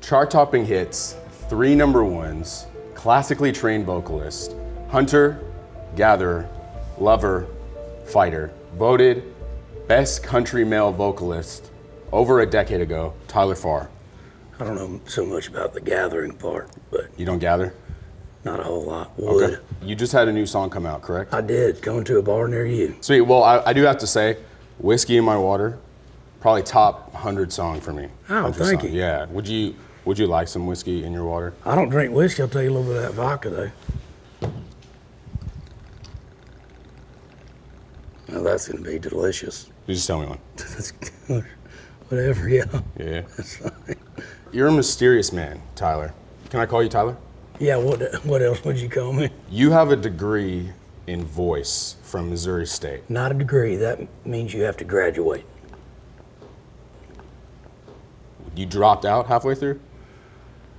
Chart-topping hits, 3 number ones, classically trained vocalist, hunter, gatherer, lover, fighter, voted best country male vocalist over a decade ago, Tyler Farr. I don't know so much about the gathering part, but You don't gather? not a whole lot. Would. Okay. You just had a new song come out, correct? I did, going to a bar near you. Sweet. Well, I do have to say, Whiskey in My Water, probably top 100 song for me. Oh, 100 thank song. you. Yeah. Would you like some whiskey in your water? I don't drink whiskey. I'll tell you a little bit of that vodka, though. Well, that's going to be delicious. You just tell me one. That's good. Whatever, yeah. Yeah. That's fine. You're a mysterious man, Tyler. Can I call you Tyler? Yeah, what else would you call me? You have a degree in voice from Missouri State. Not a degree. That means you have to graduate. You dropped out halfway through?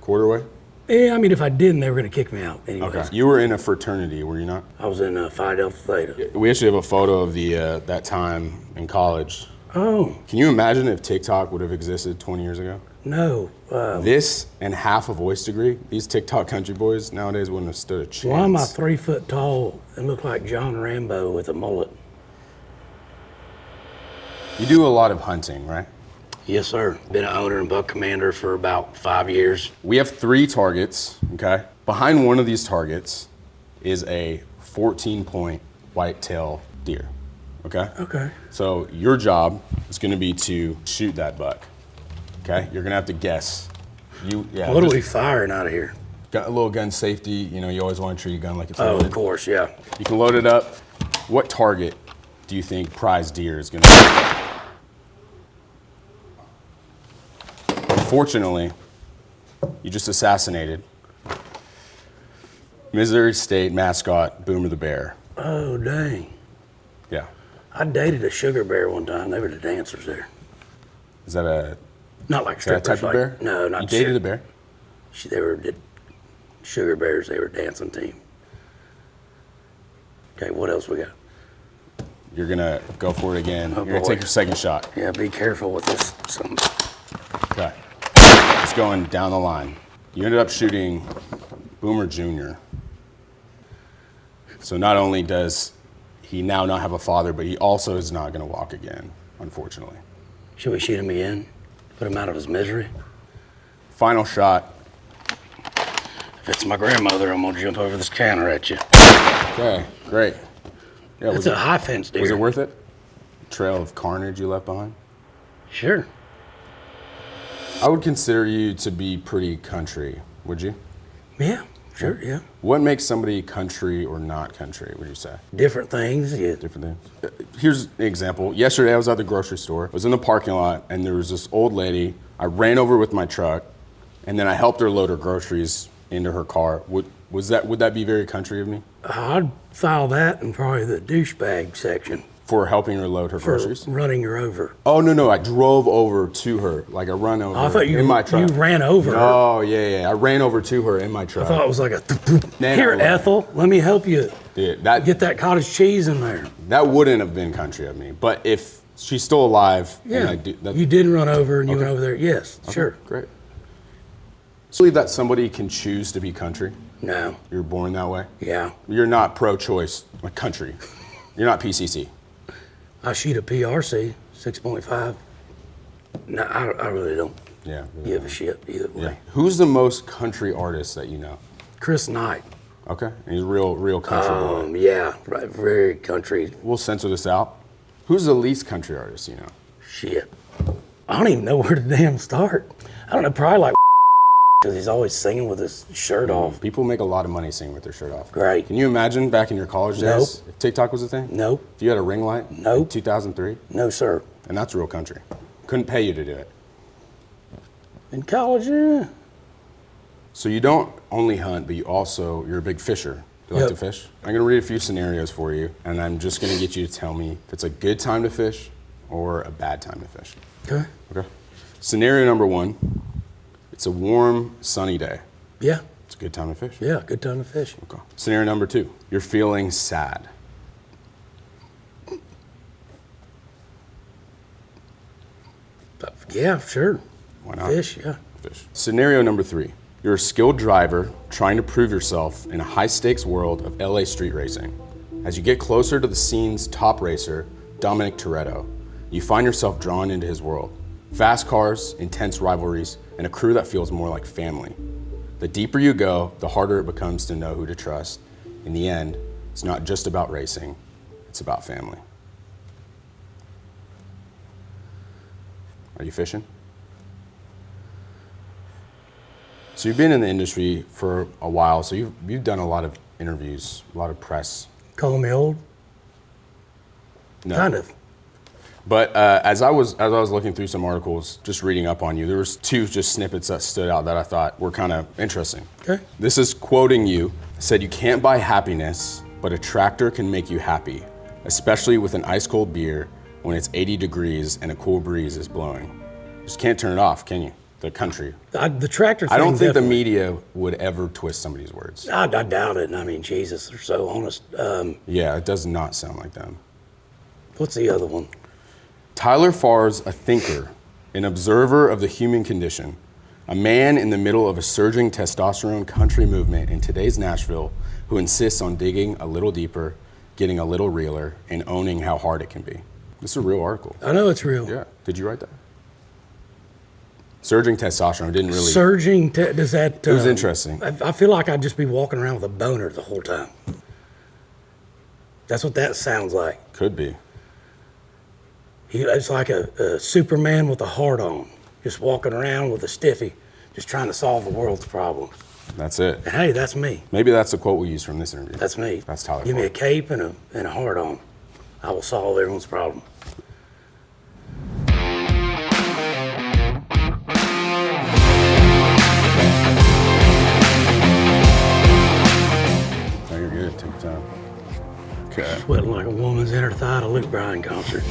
Quarter way? Yeah, I mean, if I didn't, they were going to kick me out anyways. Okay. You were in a fraternity, were you not? I was in Phi Delta Theta. We actually have a photo of that time in college. Oh, Can you imagine if TikTok would have existed 20 years ago? no. This and half a voice degree, these TikTok country boys nowadays wouldn't have stood a chance. Why am I 3 foot tall and look like John Rambo with a mullet? You do a lot of hunting, right? Yes, sir. Been an owner and buck commander for about 5 years. We have 3 targets, okay? Behind one of these targets is a 14-point whitetail deer, okay? Okay. So your job is gonna be to shoot that buck, okay? You're gonna have to guess. What are we firing out of here? Got a little gun safety, you know, you always wanna treat your gun like it's Oh, loaded. of course, yeah. You can load it up. What target do you think prize deer is gonna be? Unfortunately, you just assassinated Missouri State mascot Boomer the Bear. Oh, dang. Yeah. I dated a sugar bear one time. They were the dancers there. Is that a Not like that strippers. type of like, bear? No, not You dated a bear? They were the sugar bears. They were a dancing team. Okay, what else we got? You're gonna go for it again. Oh, You're gonna boy. take your second shot. Yeah, be careful with this. Okay. Just going down the line. You ended up shooting Boomer Jr. So not only does he now not have a father, but he also is not gonna walk again, unfortunately. Should we shoot him again? Put him out of his misery? Final shot. If it's my grandmother, I'm gonna jump over this counter at you. Okay, great. Yeah, That's a high fence deer. was it worth it? Trail of carnage you left behind? Sure. I would consider you to be pretty country, would you? Yeah, sure, yeah. What makes somebody country or not country, would you say? Different things, yeah. Different things. Here's an example. Yesterday I was at the grocery store. I was in the parking lot and there was this old lady. I ran over with my truck and then I helped her load her groceries into her car. Would that be very country of me? I'd file that in probably the douchebag section For helping her load her for groceries? running her over. Oh, no, I drove over to her. Like I run over I thought you, in my truck. you ran over her. Oh, yeah. I ran over to her in my truck. I thought it was like a, Man, here, I love Ethel, let me help you Dude, get that cottage cheese in there. that wouldn't have been country of me. But if she's still alive, Yeah, and I do, you didn't run over and you Okay. went over there. Yes, sure. Great. So believe that somebody can choose to be country? No, You're born that way? yeah. You're not pro-choice, like country. You're not PCC. I shoot a PRC 6.5. No, I really don't Yeah. give a shit either way. Yeah. Who's the most country artist that you know? Chris Knight. Okay. And he's a real country boy. Yeah, right, very country We'll censor this out. Who's the least country artist you know? shit. I don't even know where to damn start. I don't know, probably like because he's always singing with his shirt off. People make a lot of money singing with their shirt off. Great. Can you imagine back in your college days, if TikTok was a thing? Nope, If you had a ring light? Nope. In 2003? no sir. And that's real country. Couldn't pay you to do it. In college, yeah. So you don't only hunt, but you're a big fisher. Do you like to Yep. fish? I'm gonna read a few scenarios for you, and I'm just gonna get you to tell me if it's a good time to fish or a bad time to fish. Okay. Okay? Scenario number 1, it's a warm, sunny day. Yeah, It's a good time to fish. yeah, good time to fish. Okay. Scenario number 2, you're feeling sad. But yeah, sure. Why not? Fish, yeah. fish. Scenario number 3. You're a skilled driver trying to prove yourself in a high-stakes world of LA street racing. As you get closer to the scene's top racer, Dominic Toretto, you find yourself drawn into his world. Fast cars, intense rivalries, and a crew that feels more like family. The deeper you go, the harder it becomes to know who to trust. In the end, it's not just about racing, it's about family. Are you fishing? So you've been in the industry for a while, so you've done a lot of interviews, a lot of press. Calling me old? No. Kind of. But as I was looking through some articles, just reading up on you, there was 2 just snippets that stood out that I thought were kind of interesting. Okay. This is quoting you. It said, "You can't buy happiness, but a tractor can make you happy, especially with an ice cold beer when it's 80 degrees and a cool breeze is blowing." Just can't turn it off, can you? The country. The tractor thing, I don't think the definitely. media would ever twist somebody's words. I doubt it. I mean, Jesus, they're so honest. Yeah, it does not sound like them. What's the other one? Tyler Farr's a thinker, an observer of the human condition, a man in the middle of a surging testosterone country movement in today's Nashville who insists on digging a little deeper, getting a little realer, and owning how hard it can be. This is a real article. I know it's real. Yeah. Did you write that? Surging testosterone didn't really... Surging, does that... It was interesting. I feel like I'd just be walking around with a boner the whole time. That's what that sounds like. Could be. It's like a Superman with a heart on, just walking around with a stiffy, just trying to solve the world's problems. That's it. And hey, that's me. Maybe that's the quote we use from this interview. That's me. That's Tyler Give me Farr. a cape and a heart on. I will solve everyone's problem. No, you're good. Take your time. Okay. Sweating like a woman's inner thigh at a Luke Bryan concert.